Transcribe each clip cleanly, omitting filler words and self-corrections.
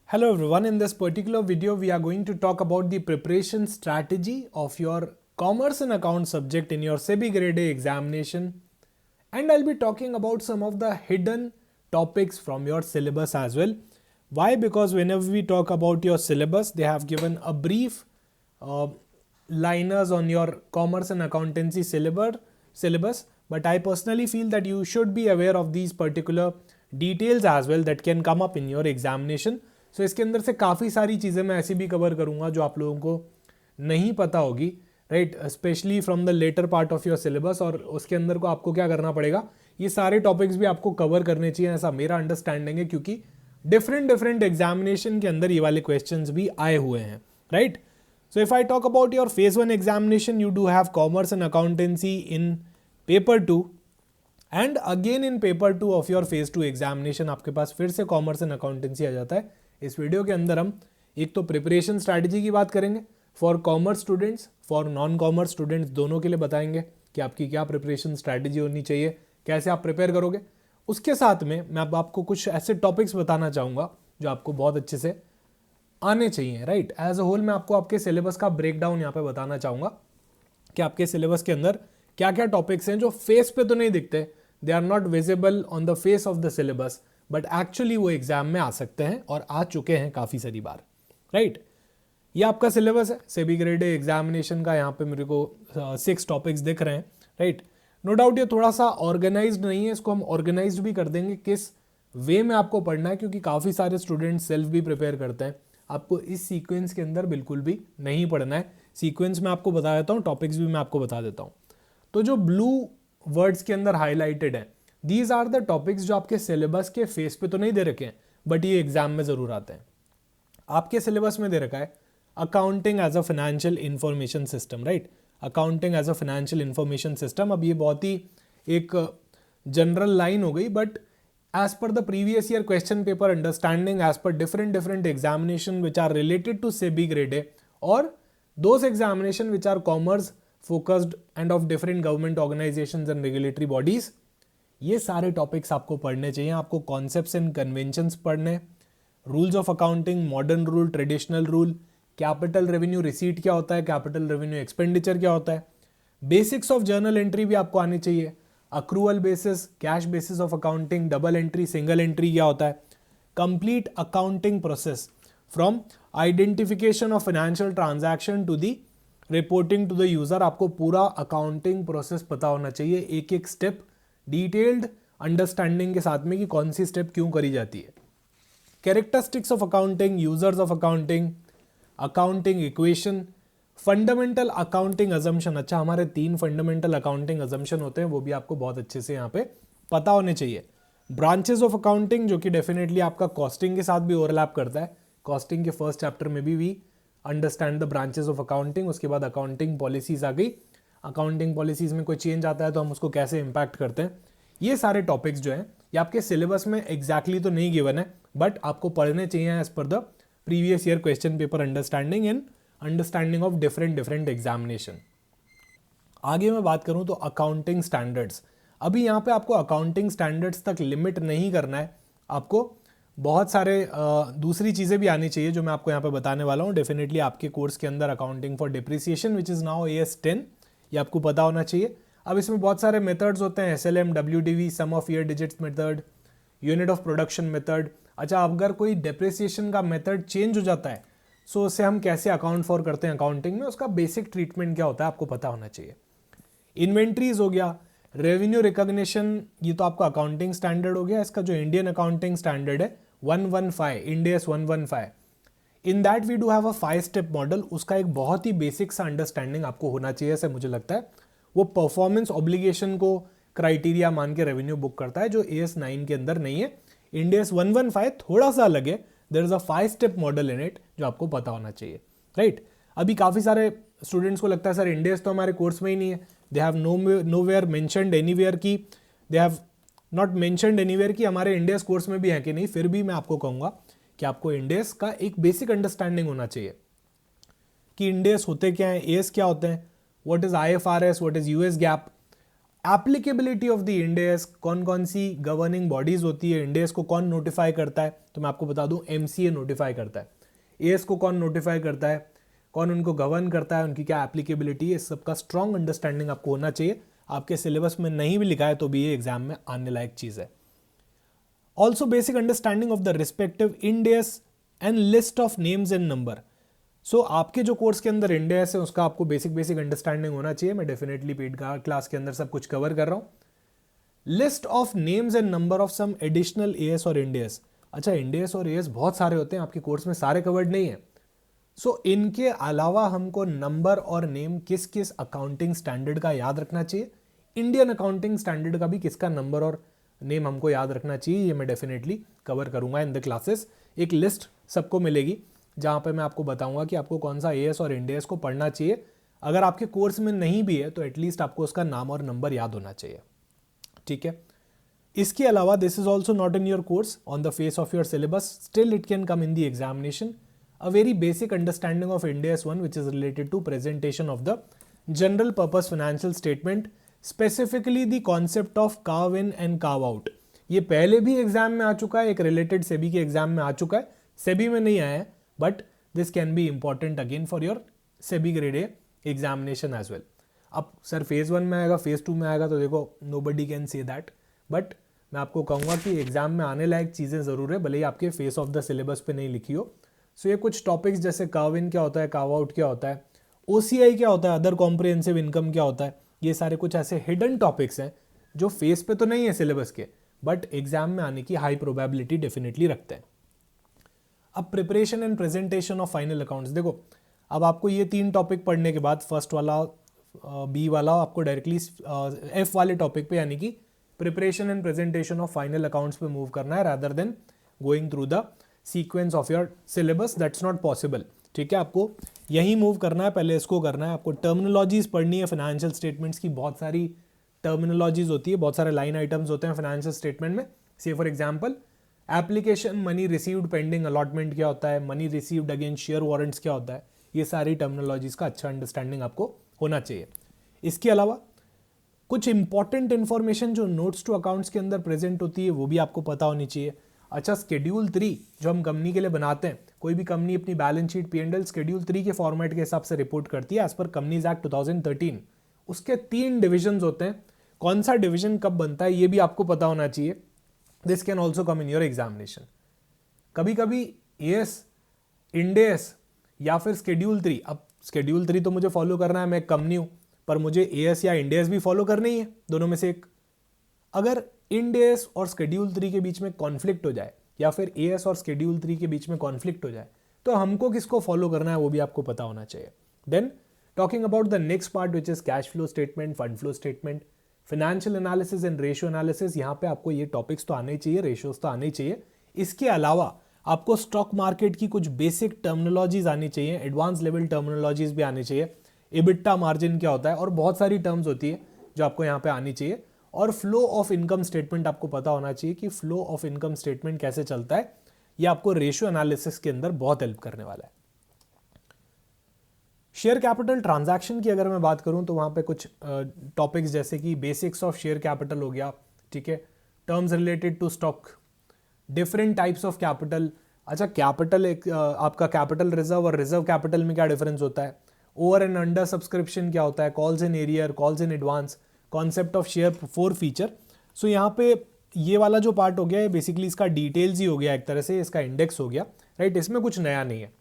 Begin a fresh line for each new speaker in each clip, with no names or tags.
Hello everyone, in this particular video we are going to talk about the preparation strategy of your Commerce and Account subject in your SEBI Grade A examination, and I'll be talking about some of the hidden topics from your syllabus as well. Why? Because whenever we talk about your syllabus, they have given a brief uh, liners on your Commerce and Accountancy syllabus, but I personally feel that you should be aware of these particular details as well that can come up in your examination. सो इसके अंदर से काफ़ी सारी चीज़ें मैं ऐसी भी cover करूँगा जो आप लोगों को नहीं पता होगी, right, specially from the latter part of your syllabus. और उसके अंदर को आपको क्या करना पड़ेगा, ये सारे टॉपिक्स भी आपको कवर करने चाहिए, ऐसा मेरा अंडरस्टैंडिंग है, क्योंकि डिफरेंट एग्जामिनेशन के अंदर ये वाले क्वेश्चंस भी आए हुए हैं, right. So if I talk about your phase 1 examination, you do have commerce and accountancy in paper 2 and again in paper 2 of your phase 2 examination आपके पास फिर से कॉमर्स एंड अकाउंटेंसी आ जाता है। इस वीडियो के अंदर हम एक तो प्रिपरेशन स्ट्रैटेजी की बात करेंगे for commerce students, for non commerce students, दोनों के लिए बताएंगे कि आपकी क्या प्रिपरेशन स्ट्रैटेजी होनी चाहिए, कैसे आप प्रिपेयर करोगे। उसके साथ में मैं अब आपको कुछ ऐसे टॉपिक्स बताना चाहूँगा जो आपको बहुत अच्छे से आने चाहिए, राइट। एज अ होल मैं आपको आपके सिलेबस का ब्रेकडाउन यहाँ पे बताना चाहूँगा कि आपके सिलेबस के अंदर क्या क्या टॉपिक्स हैं जो फेस पे तो नहीं दिखते, they are not visible on the face of the syllabus, but actually वो एग्जाम में आ सकते हैं और आ चुके हैं काफ़ी सारी बार, राइट। ये आपका सिलेबस है सेबी ग्रेड ए एग्जामिनेशन का। यहाँ पे मेरे को 6 टॉपिक्स दिख रहे हैं, राइट। नो डाउट ये थोड़ा सा ऑर्गेनाइज्ड नहीं है, इसको हम ऑर्गेनाइज्ड भी कर देंगे किस वे में आपको पढ़ना है, क्योंकि काफ़ी सारे स्टूडेंट सेल्फ भी प्रिपेयर करते हैं। आपको इस सीक्वेंस के अंदर बिल्कुल भी नहीं पढ़ना है। सीक्वेंस में आपको बता देता हूँ, टॉपिक्स भी मैं आपको बता देता हूँ। तो जो ब्लू वर्ड्स के अंदर हाईलाइटेड है, दीज आर द टॉपिक्स जो आपके सिलेबस के फेस पे तो नहीं दे रखे हैं, बट ये एग्जाम में जरूर आते हैं। आपके सिलेबस में दे रखा है accounting as a financial information system, right. Accounting as a financial information system. अब ये बहुत ही एक जनरल लाइन हो गई, but as per the previous year question paper understanding, as per different examination which are related to SEBI grade A और those examination which are commerce focused and of different government organisations and regulatory bodies, ये सारे topics आपको पढ़ने चाहिए। आपको concepts and conventions पढ़ने, rules of accounting, modern rule, traditional rule, capital revenue receipt क्या होता है, कैपिटल रेवेन्यू एक्सपेंडिचर क्या होता है, बेसिक्स ऑफ जर्नल एंट्री भी आपको आनी चाहिए, accrual basis, cash basis of accounting, double entry, single entry क्या होता है, complete accounting process from identification of financial transaction to the reporting to the user. आपको पूरा अकाउंटिंग प्रोसेस पता होना चाहिए, एक एक स्टेप डिटेल्ड अंडरस्टैंडिंग के साथ में कि कौन सी स्टेप क्यों करी जाती है। Characteristics of accounting, users of accounting, accounting equation, fundamental accounting assumption. अच्छा, हमारे 3 फंडामेंटल अकाउंटिंग अजम्पशन होते हैं, वो भी आपको बहुत अच्छे से यहाँ पे पता होने चाहिए। ब्रांचेस ऑफ अकाउंटिंग, जो कि डेफिनेटली आपका कॉस्टिंग के साथ भी ओवरलैप करता है। कॉस्टिंग के फर्स्ट चैप्टर में भी understand the branches of accounting. उसके बाद अकाउंटिंग पॉलिसीज आ गई, अकाउंटिंग पॉलिसीज में कोई चेंज आता है तो हम उसको कैसे इंपैक्ट करते हैं। ये सारे टॉपिक्स जो हैं ये आपके सिलेबस में एग्जैक्टली तो नहीं गिवन है, बट आपको पढ़ने चाहिए as per the previous year question paper understanding and understanding of different examination. आगे मैं बात करूं तो अकाउंटिंग स्टैंडर्ड्स। अभी यहाँ पे आपको अकाउंटिंग स्टैंडर्ड्स तक लिमिट नहीं करना है, आपको बहुत सारे दूसरी चीज़ें भी आनी चाहिए जो मैं आपको यहाँ पे बताने वाला हूँ। डेफिनेटली आपके कोर्स के अंदर accounting for depreciation which is now AS10, ये आपको पता होना चाहिए। अब इसमें बहुत सारे मेथड्स होते हैं, SLM, WDV, sum of year digits method, unit of production method. अच्छा, अगर कोई डेप्रिसिएशन का मेथड चेंज हो जाता है सो उसे हम कैसे अकाउंट फॉर करते हैं अकाउंटिंग में, उसका बेसिक ट्रीटमेंट क्या होता है आपको पता होना चाहिए। इन्वेंट्रीज हो गया, रेवेन्यू रिकॉग्निशन, ये तो आपका अकाउंटिंग स्टैंडर्ड हो गया। इसका जो इंडियन अकाउंटिंग स्टैंडर्ड है 115, Ind AS 115, in that we do have a 5 step model. उसका एक बहुत ही बेसिक सा अंडरस्टैंडिंग आपको होना चाहिए, ऐसे मुझे लगता है। वो परफॉर्मेंस ऑब्लिगेशन को क्राइटेरिया मान के रेवेन्यू बुक करता है, जो AS9 के अंदर नहीं है। इंड AS 115 थोड़ा सा अलग है, there is a 5 step model in it, जो आपको पता होना चाहिए, राइट। अभी काफ़ी सारे स्टूडेंट्स को लगता है सर इंड AS तो हमारे कोर्स में ही नहीं है, they have nowhere mentioned anywhere की, they have not mentioned anywhere कि हमारे इंड AS कोर्स में भी है कि नहीं। फिर भी मैं आपको कहूँगा कि आपको इंड AS का एक बेसिक अंडरस्टैंडिंग होना चाहिए कि इंड AS होते क्या हैं, AS क्या होते हैं, what is IFRS, what is US gap. Applicability of the end S, कौन कौन सी गवर्निंग बॉडीज होती है, इंड एस को कौन नोटिफाई करता है, तो मैं आपको बता दूं एमसीए नोटिफाई करता है। एएस को कौन नोटिफाई करता है, कौन उनको गवर्न करता है, उनकी क्या एप्लीकेबिलिटी है, इस सबका स्ट्रॉन्ग अंडरस्टैंडिंग आपको होना चाहिए। आपके सिलेबस में नहीं भी लिखा है तो भी ये एग्जाम में आने लायक चीज है। Also basic understanding of the respective indices and list of names and number. So आपके जो कोर्स के अंदर इंड एस है उसका आपको बेसिक अंडरस्टैंडिंग होना चाहिए। मैं डेफिनेटली पेड क्लास के अंदर सब कुछ कवर कर रहा हूँ। List of names and number of some additional AS और इंड एस। अच्छा, इंड एस और एएस बहुत सारे होते हैं, आपके कोर्स में सारे कवर्ड नहीं है। सो इनके अलावा हमको नंबर और नेम किस किस अकाउंटिंग स्टैंडर्ड का याद रखना चाहिए, इंडियन अकाउंटिंग स्टैंडर्ड का भी किसका नंबर और नेम हमको याद रखना चाहिए, ये मैं डेफिनेटली कवर करूंगा इन द क्लासेस। एक लिस्ट सबको मिलेगी जहां पे मैं आपको बताऊंगा कि आपको कौन सा एएस और इंड एस को पढ़ना चाहिए। अगर आपके कोर्स में नहीं भी है तो एटलीस्ट आपको उसका नाम और नंबर याद होना चाहिए, ठीक है। इसके अलावा this is also not in your course on the face of your syllabus, still it can come in the examination. A very basic understanding of Ind AS 1 which is related to presentation of the general purpose financial statement, specifically the concept of carve in and carve out। ये पहले भी exam में आ चुका है, एक related SEBI के exam में आ चुका है, सेबी में नहीं आया है, but this can be important again for your SEBI grade A examination as well. अब सर फेज 1 में आएगा, फेज 2 में आएगा, तो देखो nobody can say that, but मैं आपको कहूँगा कि एग्जाम में आने लायक चीज़ें ज़रूर है, भले ही आपके फेस ऑफ द सिलेबस पे नहीं लिखी हो। सो ये कुछ टॉपिक्स जैसे कार्व इन क्या होता है, कार्व आउट क्या होता है, ओसीआई क्या होता है, अदर कॉम्प्रिहेंसिव इनकम क्या होता है, ये सारे कुछ ऐसे हिडन टॉपिक्स हैं जो फेस पे तो नहीं है सिलेबस के, बट एग्जाम में आने की हाई प्रोबेबिलिटी डेफिनेटली रखते हैं। अब preparation and presentation of final accounts, देखो अब आपको ये 3 टॉपिक पढ़ने के बाद फर्स्ट वाला बी वाला आपको डायरेक्टली एफ वाले टॉपिक पे यानी कि preparation and presentation of final accounts पे मूव करना है, rather than going through the sequence of your syllabus, that's not possible, ठीक है। आपको यही मूव करना है, पहले इसको करना है। आपको टर्मिनोलॉजीज पढ़नी है फाइनेंशियल स्टेटमेंट्स की, बहुत सारी टर्मिनोलॉजीज होती है, बहुत सारे लाइन आइटम्स होते हैं फाइनेंशियल स्टेटमेंट में। से for example application money received pending allotment क्या होता है, money received against share warrants क्या होता है, ये सारी टर्मिनोलॉजीज का अच्छा अंडरस्टैंडिंग आपको होना चाहिए। इसके अलावा कुछ इंपॉर्टेंट इन्फॉर्मेशन जो नोट्स टू अकाउंट्स के अंदर प्रेजेंट होती है वो भी आपको पता होनी चाहिए। अच्छा, स्केड्यूल 3 जो हम कंपनी के लिए बनाते हैं, कोई भी कंपनी अपनी बैलेंस शीट P&L स्केड्यूल 3 के फॉर्मेट के हिसाब से रिपोर्ट करती है एज पर कंपनीज एक्ट 2013। उसके 3 डिविजन होते हैं, कौन सा डिवीजन कब बनता है ये भी आपको पता होना चाहिए। This can also come in your examination. कभी कभी एएस, इंड एस या फिर स्केड्यूल 3, अब स्केड्यूल 3 तो मुझे फॉलो करना है, मैं एक कंपनी हूं, पर मुझे एएस या इंड एस भी फॉलो करनी है, दोनों में से एक। अगर इंड एस और स्केड्यूल 3 के बीच में कॉन्फ्लिक्ट हो जाए या फिर एएस और स्केड्यूल 3 के बीच में कॉन्फ्लिक्ट हो जाए तो हमको किसको फॉलो करना है वो भी आपको पता होना चाहिए। Then talking about the next part which is cash flow statement, fund flow statement, financial analysis and ratio analysis, यहाँ पे आपको ये टॉपिक्स तो आने ही चाहिए, रेशियोज तो आने ही चाहिए। इसके अलावा आपको स्टॉक मार्केट की कुछ बेसिक टर्मिनोलॉजीज आनी चाहिए, एडवांस लेवल टर्मिनोलॉजीज भी आनी चाहिए। इबिट्टा मार्जिन क्या होता है और बहुत सारी टर्म्स होती है जो आपको यहाँ पे आनी चाहिए। और फ्लो ऑफ इनकम स्टेटमेंट आपको पता होना चाहिए कि फ्लो ऑफ इनकम स्टेटमेंट कैसे चलता है, ये आपको रेशियो एनालिसिस के अंदर बहुत हेल्प करने वाला है। शेयर कैपिटल ट्रांजैक्शन की अगर मैं बात करूं तो वहां पे कुछ टॉपिक्स जैसे कि बेसिक्स ऑफ शेयर कैपिटल हो गया, ठीक है, terms related to stock, different types of capital. अच्छा, कैपिटल एक आपका कैपिटल रिजर्व और रिजर्व कैपिटल में क्या डिफरेंस होता है, ओवर एंड अंडर सब्सक्रिप्शन क्या होता है, calls in arrear, calls in advance, concept of share forfeiture. So यहाँ पे ये वाला जो पार्ट हो गया है बेसिकली इसका डिटेल्स ही हो गया, एक तरह से इसका इंडेक्स हो गया, राइट, इसमें कुछ नया नहीं है।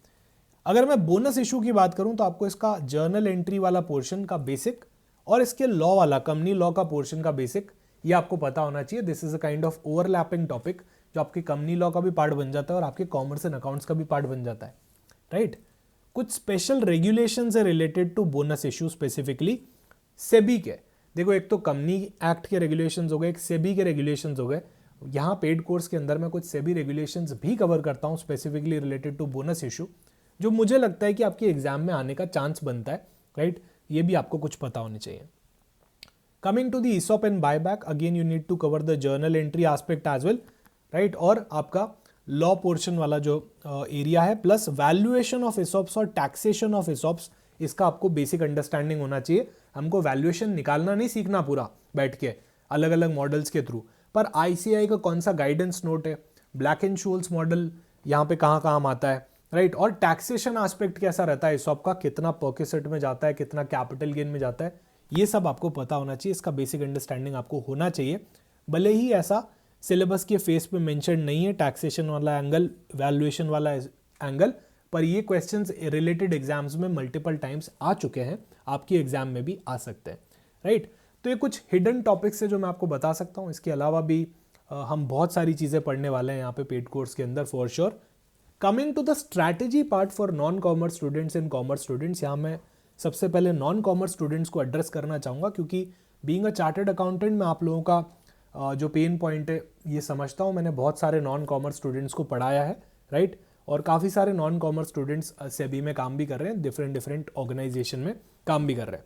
अगर मैं बोनस इशू की बात करूं तो आपको इसका जर्नल एंट्री वाला पोर्शन का बेसिक और इसके लॉ वाला कंपनी लॉ का पोर्शन का बेसिक ये आपको पता होना चाहिए। This is a kind of overlapping topic जो आपके कंपनी लॉ का भी पार्ट बन जाता है और आपके कॉमर्स एंड अकाउंट्स का भी पार्ट बन जाता है, राइट। कुछ स्पेशल रेगुलेशंस है related to bonus issue, specifically SEBI के। देखो, एक तो कंपनी एक्ट के रेगुलेशंस हो गए, एक सेबी के रेगुलेशंस हो गए। यहाँ पेड कोर्स के अंदर मैं कुछ सेबी रेगुलेशंस भी कवर करता हूँ specifically related to bonus issue, जो मुझे लगता है कि आपके एग्जाम में आने का चांस बनता है, राइट। ये भी आपको कुछ पता होने चाहिए। Coming to the ESOP and buyback, again you need to cover the journal entry aspect as well, right, और आपका लॉ पोर्शन वाला जो एरिया है, प्लस वैल्यूएशन ऑफ ईसॉप्स और टैक्सेशन ऑफ ईसॉप्स, इसका आपको बेसिक अंडरस्टैंडिंग होना चाहिए। हमको वैल्यूएशन निकालना नहीं सीखना पूरा बैठ के अलग अलग मॉडल्स के थ्रू, पर आईसीआई का कौन सा गाइडेंस नोट है, ब्लैक एंड शोल्स मॉडल यहाँ पे कहाँ काम आता है, राइट, और टैक्सेशन एस्पेक्ट कैसा रहता है ESOP का, कितना परकेसेट में जाता है, कितना कैपिटल गेन में जाता है, ये सब आपको पता होना चाहिए। इसका बेसिक अंडरस्टैंडिंग आपको होना चाहिए। भले ही ऐसा सिलेबस के फेस पे मेंशन नहीं है टैक्सेशन वाला एंगल, वैल्यूएशन वाला एंगल, पर ये क्वेश्चंस रिलेटेड एग्जाम्स में मल्टीपल टाइम्स आ चुके हैं, आपकी एग्जाम में भी आ सकते हैं, राइट। तो ये कुछ हिडन टॉपिक्स है जो मैं आपको बता सकता हूँ। इसके अलावा भी हम बहुत सारी चीज़ें पढ़ने वाले हैं यहाँ पे पेड कोर्स के अंदर for sure. Coming to the strategy part for non commerce students and commerce students, यहाँ मैं सबसे पहले नॉन कॉमर्स स्टूडेंट्स को एड्रेस करना चाहूँगा, क्योंकि बीइंग अ चार्टर्ड अकाउंटेंट मैं आप लोगों का जो पेन पॉइंट है ये समझता हूँ। मैंने बहुत सारे नॉन कॉमर्स स्टूडेंट्स को पढ़ाया है, राइट, और काफ़ी सारे नॉन कॉमर्स स्टूडेंट्स सेबी में काम भी कर रहे हैं, डिफरेंट ऑर्गेनाइजेशन में काम भी कर रहे हैं।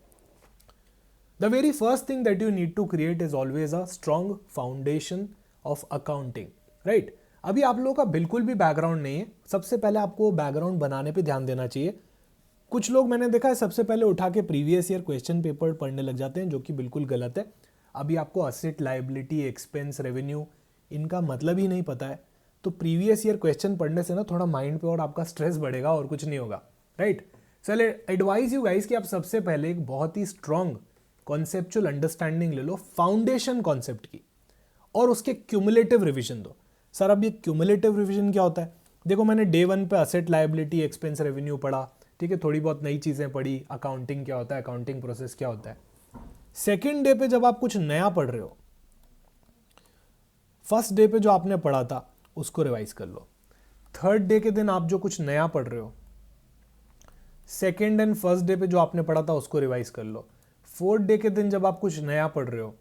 The very first thing that you need to create is always a strong foundation of accounting, right. अभी आप लोगों का बिल्कुल भी बैकग्राउंड नहीं है, सबसे पहले आपको बैकग्राउंड बनाने पे ध्यान देना चाहिए। कुछ लोग मैंने देखा है सबसे पहले उठा के प्रीवियस ईयर क्वेश्चन पेपर पढ़ने लग जाते हैं, जो कि बिल्कुल गलत है। अभी आपको असेट, लायबिलिटी, एक्सपेंस, रेवेन्यू इनका मतलब ही नहीं पता है, तो प्रीवियस ईयर क्वेश्चन पढ़ने से ना थोड़ा माइंड पे और आपका स्ट्रेस बढ़ेगा और कुछ नहीं होगा, right. So advise you guys कि आप सबसे पहले एक बहुत ही स्ट्रॉन्ग कॉन्सेप्चुअल अंडरस्टैंडिंग ले लो फाउंडेशन कॉन्सेप्ट की, और उसके क्यूमुलेटिव रिविजन दो। सर अब ये क्यूमुलेटिव रिविजन क्या होता है? देखो मैंने डे 1 पे असेट, लायबिलिटी, एक्सपेंस, रेवेन्यू पढ़ा, ठीक है, थोड़ी बहुत नई चीज़ें पढ़ी, अकाउंटिंग क्या होता है, अकाउंटिंग प्रोसेस क्या होता है। सेकेंड डे पे जब आप कुछ नया पढ़ रहे हो, फर्स्ट डे पे जो आपने पढ़ा था उसको रिवाइज कर लो। थर्ड डे के दिन आप जो कुछ नया पढ़ रहे हो, सेकेंड एंड फर्स्ट डे पे जो आपने पढ़ा था उसको रिवाइज कर लो। फोर्थ डे के दिन जब आप कुछ नया पढ़ रहे हो,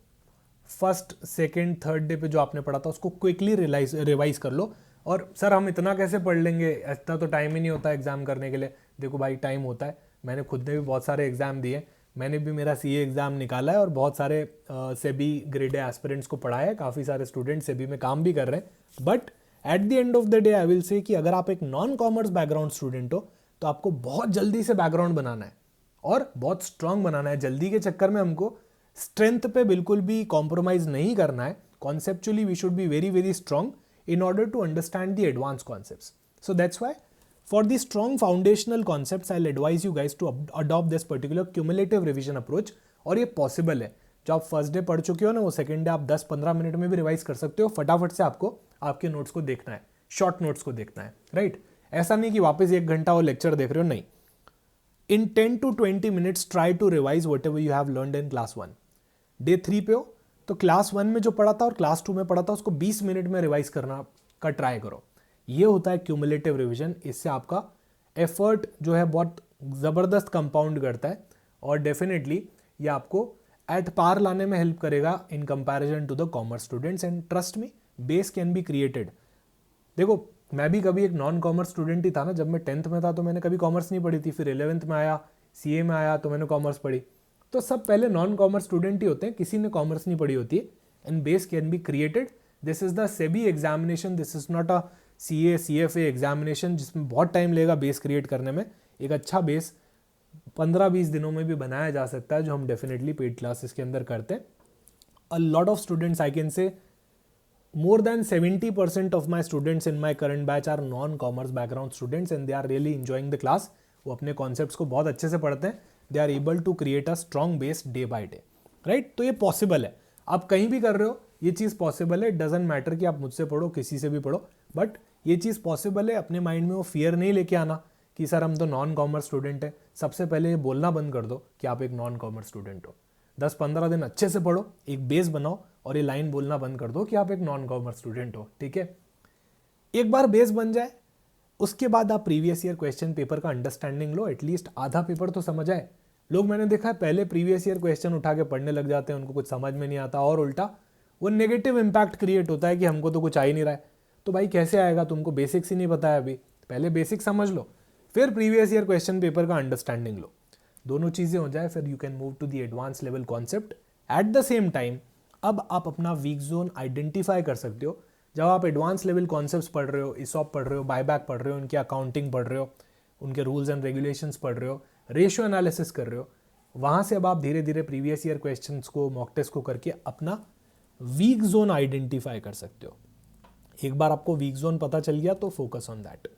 फर्स्ट, सेकेंड, थर्ड डे पे जो आपने पढ़ा था उसको क्विकली रिवाइज कर लो। और सर हम इतना कैसे पढ़ लेंगे, इतना तो टाइम ही नहीं होता एग्जाम करने के लिए। देखो भाई टाइम होता है, मैंने खुद ने भी बहुत सारे एग्जाम दिए, मैंने भी मेरा सीए एग्जाम निकाला है और बहुत सारे सेबी ग्रेड ए एस्पिरेंट्स को पढ़ाया है, काफ़ी सारे स्टूडेंट सेबी में काम भी कर रहे हैं। But at the end of the day I will say कि अगर आप एक नॉन कॉमर्स बैकग्राउंड स्टूडेंट हो तो आपको बहुत जल्दी से बैकग्राउंड बनाना है और बहुत स्ट्रांग बनाना है। जल्दी के चक्कर में हमको स्ट्रेंथ पे बिल्कुल भी कॉम्प्रोमाइज नहीं करना है। Conceptually we should be very very strong in order to understand the advanced concepts. So that's why for the strong foundational concepts I'll advise you guys to adopt this particular cumulative revision approach। और ये possible है, जो आप first day पढ़ चुके हो ना वो सेकेंड डे आप 10-15 मिनट में भी रिवाइज कर सकते हो। फटाफट से आपको आपके नोट्स को देखना है, शॉर्ट नोट्स को देखना है, राइट। ऐसा नहीं कि वापस 1 घंटा वो लेक्चर देख रहे हो, नहीं। इन 10 to 20 minutes try to revise whatever you have learned in class 1। Day 3 पे हो तो क्लास 1 में जो पढ़ा था और क्लास 2 में पढ़ा था उसको 20 मिनट में रिवाइज करना का ट्राई करो। ये होता है क्यूमुलेटिव रिवीजन। इससे आपका एफर्ट जो है बहुत ज़बरदस्त कंपाउंड करता है और डेफिनेटली ये आपको एट पार लाने में हेल्प करेगा in comparison to the commerce students. And trust me, base can be created. देखो मैं भी कभी एक नॉन कॉमर्स स्टूडेंट ही था ना, जब मैं 10th में था तो मैंने कभी कॉमर्स नहीं पढ़ी थी, फिर 11th में आया, सीए में आया तो मैंने कॉमर्स पढ़ी। तो सब पहले नॉन कॉमर्स स्टूडेंट ही होते हैं, किसी ने कॉमर्स नहीं पढ़ी होती है। And base can be created. This is the SEBI examination, this is not a CA CFA examination जिसमें बहुत टाइम लगेगा बेस क्रिएट करने में। एक अच्छा बेस 15-20 दिनों में भी बनाया जा सकता है, जो हम डेफिनेटली पेड क्लासेस के अंदर करते हैं। A lot of students, I can say more than 70% of my students in my current batch are non-commerce background students and they are really enjoying the class। वो अपने concepts को बहुत अच्छे से पढ़ते हैं। They are able to create a strong base day by day, right? तो ये possible है, आप कहीं भी कर रहे हो ये चीज़ possible है। doesn't matter कि आप मुझसे पढ़ो, किसी से भी पढ़ो, but ये चीज़ possible है। अपने माइंड में वो फियर नहीं लेके आना कि सर हम तो नॉन कॉमर्स स्टूडेंट है। सबसे पहले ये बोलना बंद कर दो कि आप एक नॉन कॉमर्स स्टूडेंट हो। 10-15 दिन अच्छे से पढ़ो, एक बेस बनाओ और ये लाइन बोलना बंद कर दो कि आप एक नॉन कॉमर्स स्टूडेंट हो, ठीक है। एक बार बेस बन जाए उसके बाद आप प्रीवियस ईयर क्वेश्चन पेपर का अंडरस्टैंडिंग लो, एटलीस्ट आधा पेपर तो समझ आए। लोग मैंने देखा है पहले प्रीवियस ईयर क्वेश्चन उठा के पढ़ने लग जाते हैं, उनको कुछ समझ में नहीं आता और उल्टा वो नेगेटिव इंपैक्ट क्रिएट होता है कि हमको तो कुछ आ ही नहीं रहा है। तो भाई कैसे आएगा, तुमको बेसिक्स ही नहीं पता है अभी। पहले बेसिक समझ लो, फिर प्रीवियस ईयर क्वेश्चन पेपर का अंडरस्टैंडिंग लो। दोनों चीज़ें हो जाए फिर you can move to the advance level concept. At the same time अब आप अपना वीक जोन आइडेंटिफाई कर सकते हो। जब आप एडवांस लेवल कॉन्सेप्ट्स पढ़ रहे हो, ESOP पढ़ रहे हो, बायबैक पढ़ रहे हो, उनकी अकाउंटिंग पढ़ रहे हो, उनके रूल्स एंड रेगुलेशंस पढ़ रहे हो, रेशियो एनालिसिस कर रहे हो, वहां से अब आप धीरे धीरे प्रीवियस ईयर क्वेश्चंस को, मॉक टेस्ट को करके अपना वीक जोन आइडेंटिफाई कर सकते हो। एक बार आपको वीक जोन पता चल गया तो फोकस ऑन दैट।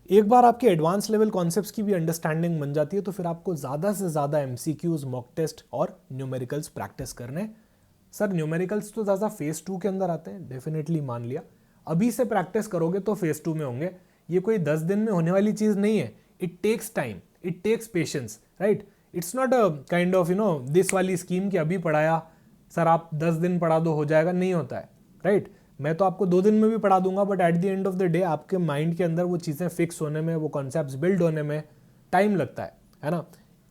एक बार आपके एडवांस लेवल कॉन्सेप्ट्स की भी अंडरस्टैंडिंग बन जाती है तो फिर आपको ज़्यादा से ज़्यादा एमसीक्यूज, मॉक टेस्ट और न्यूमेरिकल्स प्रैक्टिस करने। सर न्यूमेरिकल्स तो ज़्यादा फेज 2 के अंदर आते हैं, डेफिनेटली मान लिया। अभी से प्रैक्टिस करोगे तो फेज 2 में होंगे। ये कोई 10 दिन में होने वाली चीज़ नहीं है। It takes time, it takes patience, right. It's not a kind of this वाली स्कीम कि अभी पढ़ाया सर आप 10 दिन पढ़ा दो हो जाएगा, नहीं होता है, राइट। मैं तो आपको 2 दिन में भी पढ़ा दूंगा, but at the end of the day आपके माइंड के अंदर वो चीज़ें फिक्स होने में, वो कॉन्सेप्ट्स बिल्ड होने में टाइम लगता है ना।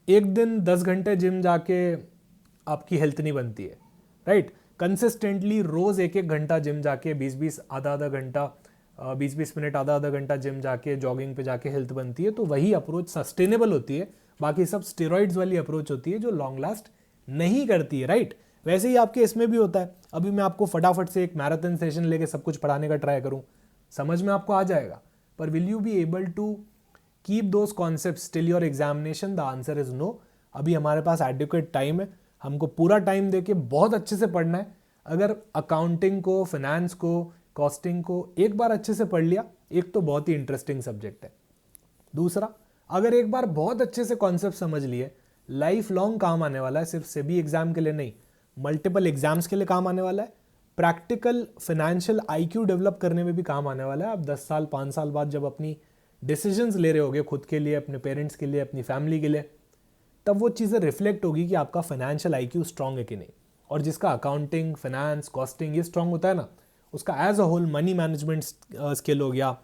एक दिन 10 घंटे जिम जाके आपकी हेल्थ नहीं बनती है, राइट। कंसिस्टेंटली रोज 1-1 घंटा जिम जाके, 20-20 आधा घंटा, 20-20 मिनट आधा घंटा जिम जाके, जॉगिंग पे जाके हेल्थ बनती है। तो वही अप्रोच सस्टेनेबल होती है। बाकी सब स्टेरॉइड्स वाली अप्रोच होती है जो लॉन्ग लास्ट नहीं करती है, राइट। वैसे ही आपके इसमें भी होता है। अभी मैं आपको फटाफट से एक मैराथन सेशन लेके सब कुछ पढ़ाने का ट्राई करूं, समझ में आपको आ जाएगा, पर will you be able to keep those concepts till your examination? The answer is no. अभी हमारे पास एडिक्वेट टाइम है, हमको पूरा टाइम देके बहुत अच्छे से पढ़ना है। अगर अकाउंटिंग को, फाइनेंस को, कॉस्टिंग को एक बार अच्छे से पढ़ लिया, एक तो बहुत ही इंटरेस्टिंग सब्जेक्ट है। दूसरा, अगर एक बार बहुत अच्छे से कॉन्सेप्ट समझ लिए, लाइफ लॉन्ग काम आने वाला है, सिर्फ सेबी एग्जाम के लिए नहीं, मल्टीपल एग्जाम्स के लिए काम आने वाला है। प्रैक्टिकल फाइनेंशियल आईक्यू डेवलप करने में भी काम आने वाला है। आप 10 साल 5 साल बाद जब अपनी डिसीजंस ले रहे होगे खुद के लिए, अपने पेरेंट्स के लिए, अपनी फैमिली के लिए, तब वो चीज़ें रिफ्लेक्ट होगी कि आपका फाइनेंशियल आईक्यू स्ट्रांग है कि नहीं। और जिसका अकाउंटिंग, फाइनेंस, कॉस्टिंग ये स्ट्रांग होता है ना, उसका as a whole money management skill हो गया,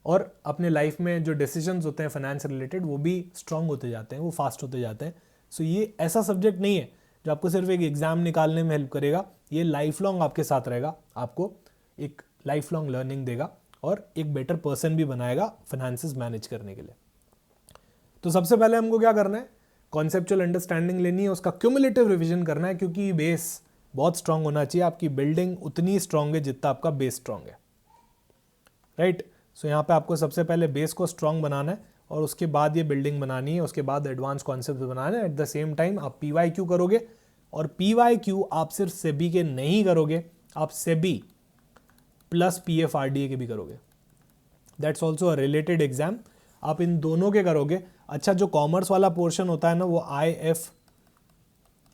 और अपने लाइफ में जो डिसीजंस होते हैं फाइनेंस रिलेटेड वो भी स्ट्रांग होते जाते हैं, वो फास्ट होते जाते हैं। सो ये ऐसा सब्जेक्ट नहीं है जो आपको सिर्फ एक एग्जाम निकालने में हेल्प करेगा, ये लाइफ लॉन्ग आपके साथ रहेगा, आपको एक लाइफ लॉन्ग लर्निंग देगा और एक बेटर पर्सन भी बनाएगा फाइनेंसेस मैनेज करने के लिए। तो सबसे पहले हमको क्या करना है, कॉन्सेप्चुअल अंडरस्टैंडिंग लेनी है, उसका क्यूमुलेटिव रिवीजन करना है, क्योंकि बेस बहुत स्ट्रांग होना चाहिए। आपकी बिल्डिंग उतनी स्ट्रांग है जितना आपका बेस स्ट्रांग है, राइट। सो यहाँ पे आपको सबसे पहले बेस को स्ट्रांग बनाना है और उसके बाद ये बिल्डिंग बनानी है, उसके बाद एडवांस कॉन्सेप्ट बनाना है। एट द सेम टाइम आप पीवाईक्यू करोगे, और पीवाईक्यू आप सिर्फ सेबी के नहीं करोगे, आप सेबी प्लस पीएफआरडीए के भी करोगे। That's also a related exam, आप इन दोनों के करोगे। अच्छा, जो कॉमर्स वाला पोर्शन होता है ना, वो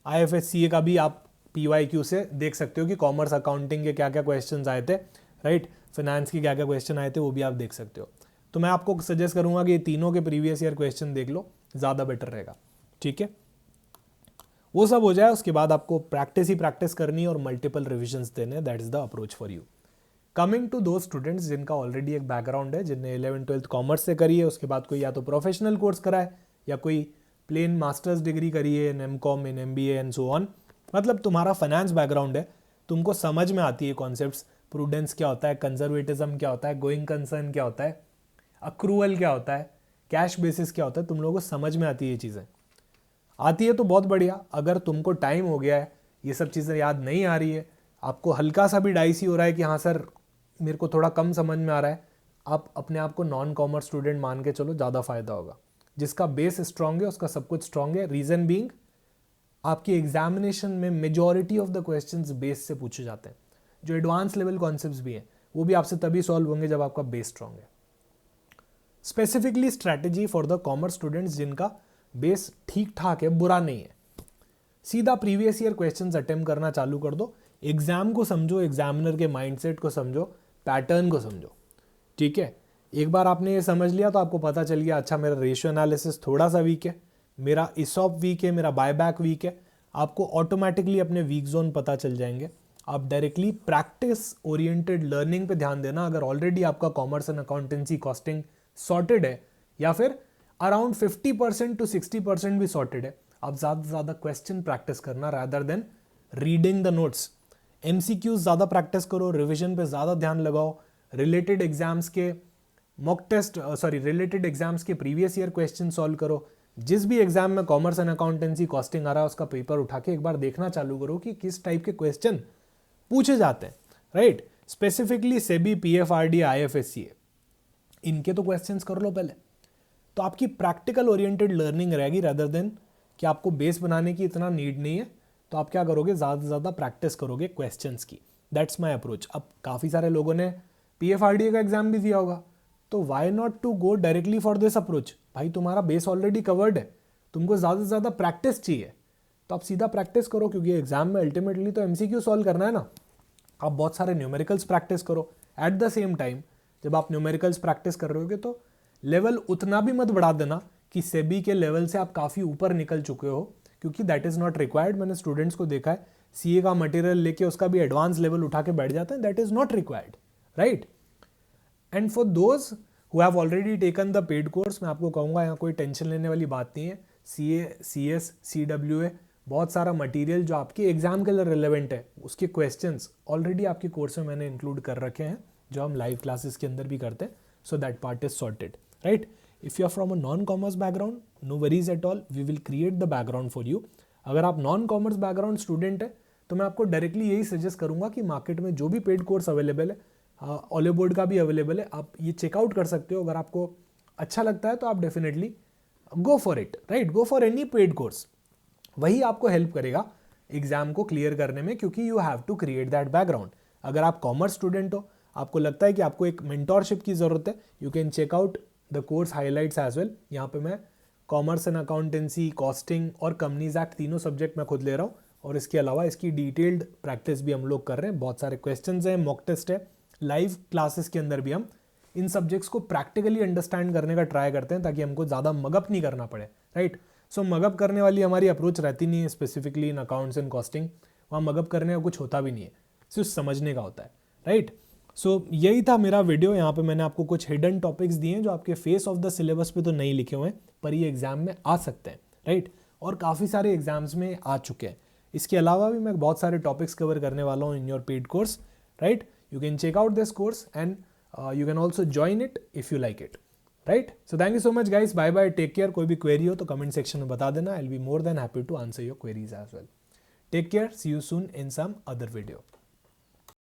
आईएफएससीए का भी आप पीवाईक्यू से देख सकते हो कि कॉमर्स अकाउंटिंग के क्या क्या क्वेश्चंस आए थे, राइट। फाइनेंस के क्या क्या क्वेश्चन आए थे वो भी आप देख सकते हो। तो मैं आपको सजेस्ट करूंगा कि ये तीनों के प्रीवियस ईयर क्वेश्चन देख लो, ज़्यादा बेटर रहेगा, ठीक है। वो सब हो जाए उसके बाद आपको प्रैक्टिस ही प्रैक्टिस करनी है और मल्टीपल रिविजन्स देने, that is the approach for you. Coming to दो स्टूडेंट्स जिनका ऑलरेडी एक बैकग्राउंड है, जिनने 11th-12th कॉमर्स से करी है, उसके बाद कोई या तो प्रोफेशनल कोर्स करा है या कोई प्लेन मास्टर्स डिग्री करी है in MCom, in MBA and so on. मतलब तुम्हारा फाइनेंस बैकग्राउंड है, तुमको समझ में आती है कॉन्सेप्ट्स, प्रूडेंस क्या होता है, कंजर्वेटिज्म क्या होता है, गोइंग कंसर्न क्या होता है, अक्रूवल क्या होता है, कैश बेसिस क्या होता है, तुम लोगों को समझ में आती है ये चीज़ें। आती है तो बहुत बढ़िया। अगर तुमको टाइम हो गया है, ये सब चीज़ें याद नहीं आ रही है, आपको हल्का सा भी डाइसी हो रहा है कि हाँ सर मेरे को थोड़ा कम समझ में आ रहा है, आप अपने आप को नॉन कॉमर्स स्टूडेंट मान के चलो, ज़्यादा फायदा होगा। जिसका बेस स्ट्रांग है उसका सब कुछ स्ट्रांग है। रीज़न बीइंग आपकी एग्जामिनेशन में majority of the questions base से पूछे जाते हैं। जो एडवांस लेवल कॉन्सेप्ट्स भी हैं वो भी आपसे तभी सॉल्व होंगे जब आपका बेस स्ट्रांग है। Specifically strategy for the commerce students जिनका बेस ठीक ठाक है, बुरा नहीं है, सीधा प्रीवियस ईयर क्वेश्चंस अटेम्प्ट करना चालू कर दो। एग्जाम को समझो, एग्जामिनर के माइंडसेट को समझो, पैटर्न को समझो, ठीक है। एक बार आपने ये समझ लिया तो आपको पता चल गया, अच्छा मेरा रेशियो एनालिसिस थोड़ा सा वीक है, मेरा इसॉप वीक है, मेरा बायबैक वीक है। आपको ऑटोमेटिकली अपने वीक जोन पता चल जाएंगे। आप डायरेक्टली प्रैक्टिस ओरिएंटेड लर्निंग पे ध्यान देना। अगर ऑलरेडी आपका commerce and accountancy costing sorted है या फिर अराउंड 50% to 60% भी सॉर्टेड है, आप ज़्यादा से ज़्यादा क्वेश्चन प्रैक्टिस करना rather than reading the notes. MCQs ज़्यादा प्रैक्टिस करो, रिविजन पे ज़्यादा ध्यान लगाओ, रिलेटेड एग्जाम्स के मॉक टेस्ट रिलेटेड एग्जाम्स के प्रीवियस ईयर क्वेश्चन सॉल्व करो। जिस भी एग्जाम में कॉमर्स एंड अकाउंटेंसी कॉस्टिंग आ रहा है उसका पेपर उठा के एक बार देखना चालू करो कि किस टाइप के क्वेश्चन पूछे जाते हैं, राइट। स्पेसिफिकली सेबी, पीएफआरडी, आईएफएससीए, इनके तो क्वेश्चंस कर लो पहले। तो आपकी प्रैक्टिकल ओरिएंटेड लर्निंग रहेगी रादर देन कि आपको बेस बनाने की इतना नीड नहीं है, तो आप क्या करोगे, ज़्यादा से ज़्यादा प्रैक्टिस करोगे क्वेश्चंस की। That's my approach. अब काफ़ी सारे लोगों ने PFRDA का एग्जाम भी दिया होगा, तो why not to go directly for this approach. भाई तुम्हारा बेस ऑलरेडी कवर्ड है, तुमको ज़्यादा से ज़्यादा प्रैक्टिस चाहिए, तो आप सीधा प्रैक्टिस करो, क्योंकि एग्जाम में अल्टीमेटली तो MCQ सॉल्व करना है ना। आप बहुत सारे न्यूमेरिकल्स प्रैक्टिस करो एट द सेम टाइम। जब आप न्यूमेरिकल्स प्रैक्टिस कर रहे होगे तो लेवल उतना भी मत बढ़ा देना कि सेबी के लेवल से आप काफ़ी ऊपर निकल चुके हो, क्योंकि दैट इज़ नॉट रिक्वायर्ड। मैंने स्टूडेंट्स को देखा है, CA का मटेरियल लेके उसका भी एडवांस लेवल उठा के बैठ जाते हैं, that is not required, right. And for those who have already taken the paid course, मैं आपको कहूँगा यहाँ कोई टेंशन लेने वाली बात नहीं है। CA, CS, CWA, बहुत सारा मटेरियल जो आपके एग्जाम के लिए रिलेवेंट है, उसके क्वेश्चंस ऑलरेडी आपके कोर्स में मैंने इंक्लूड कर रखे हैं, जो हम लाइव क्लासेस के अंदर भी करते हैं। So that part is sorted, right. If you are from a non commerce background, no worries at all, we will create the background for you. अगर आप नॉन कॉमर्स बैकग्राउंड स्टूडेंट है तो मैं आपको डायरेक्टली यही सजेस्ट करूंगा कि market में जो भी पेड कोर्स अवेलेबल है, ऑलिव बोर्ड का भी अवेलेबल है, आप ये चेकआउट कर सकते हो। अगर आपको अच्छा लगता है तो आप definitely go for it, right. Go for any paid course, वही आपको हेल्प करेगा एग्जाम को क्लियर करने में, क्योंकि you have to create that background. अगर आप कॉमर्स स्टूडेंट हो, आपको लगता है कि आपको एक मेंटोरशिप की ज़रूरत है, you can check out the course highlights as well. यहाँ पे मैं कॉमर्स एंड अकाउंटेंसी, कॉस्टिंग और कंपनीज एक्ट तीनों सब्जेक्ट मैं खुद ले रहा हूँ, और इसके अलावा इसकी डिटेल्ड प्रैक्टिस भी हम लोग कर रहे हैं। बहुत सारे क्वेश्चंस हैं, मॉक टेस्ट है, लाइव क्लासेस के अंदर भी हम इन सब्जेक्ट्स को प्रैक्टिकली अंडरस्टैंड करने का ट्राई करते हैं, ताकि हमको ज़्यादा मगअप नहीं करना पड़े, राइट। सो मगअप करने वाली हमारी अप्रोच रहती नहीं है specifically in accounts and costing. वहाँ मगअप करने का कुछ होता भी नहीं है, सिर्फ समझने का होता है, राइट। सो यही था मेरा वीडियो। यहाँ पे मैंने आपको कुछ हिडन टॉपिक्स दिए हैं जो आपके फेस ऑफ द सिलेबस पे तो नहीं लिखे हुए हैं, पर ये एग्जाम में आ सकते हैं, राइट। और काफ़ी सारे एग्जाम्स में आ चुके हैं। इसके अलावा भी मैं बहुत सारे टॉपिक्स कवर करने वाला हूँ in your paid course, right. You can check out this course and you can also join it if you like it, right? So thank you so much guys, bye bye, take care। कोई भी query हो तो comment section में बता देना, I'll be more than happy to answer your queries as well। Take care, see you soon in some other video।